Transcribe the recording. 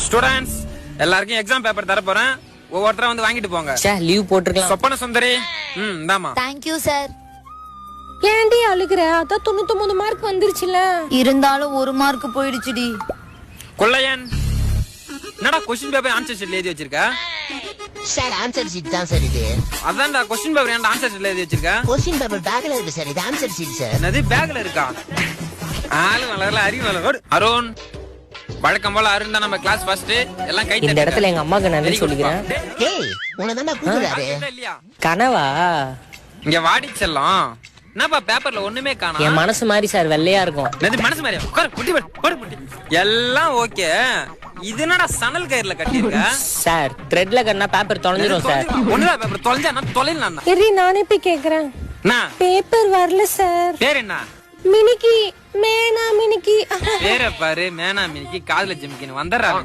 Students எல்லாருக்கும் exam paper தர போறேன். ஒவ்வொருத்தரா வந்து வாங்கிட்டு போங்க. லீவ் போட்டுருக்கலாம். சொப்பன சுந்தரி. இந்தாமா. Thank you sir. ஏன்டி அழுகுற? அதான் 99 மார்க் வந்துருச்சுல. இருந்தாலும் 1 மார்க் போயிடுச்சுடி. கொள்ளையன் என்னடா கொஸ்டின் பேப்பர் ஆன்சர் ஷீட்ல எழுதி வச்சிருக்க? சார் ஆன்சர் ஷீட் தான் சார் இது. அதான்டா கொஸ்டின் பேப்பர் ஏன்டா ஆன்சர் ஷீட்ல எழுதி வச்சிருக்க? கொஸ்டின் பேப்பர் பேக்ல இருக்கு சார். இது ஆன்சர் ஷீட் சார். என்னது பேக்ல இருக்கா? ஆளு வளரல அறிவு வளர. அருண் வழக்கம் போல அருண் தான் நம்ம கிளாஸ் ஃபர்ஸ்ட். எல்லாம் கை இந்த இடத்துல எங்க அம்மாக்கு நன்றி சொல்லிக்கிறேன். ஏய் உன்னை தான்டா கூப்பிடுறாரு. இல்லையா? கனவா? இங்க வாடி செல்லம். என்னப்பா பேப்பர்ல ஒண்ணுமே காணோம். என் மனசு மாதிரி சார் வெள்ளையா இருக்கும். என்னது மனசு மாதிரியா? உட்காரு குட்டி போடு குட்டி. எல்லாம் ஓகே. இது என்னடா சணல் கயிறுல கட்டிருக்க? சார் த்ரெட்ல கண்ணா பேப்பர் தொலைஞ்சிரும் சார். ஒண்ணுதான் பேப்பர் தொலைஞ்சா நான் தொலைலாம். சரி நானே போய் கேக்குறேன். பேப்பர் வரல சார். பேர் என்ன? மினிக்கி. மேனா மினிக்கி. பேரை பாரு மேனா மினிக்கி காதுல ஜிமிக்கின்னு வந்துடுறாரு.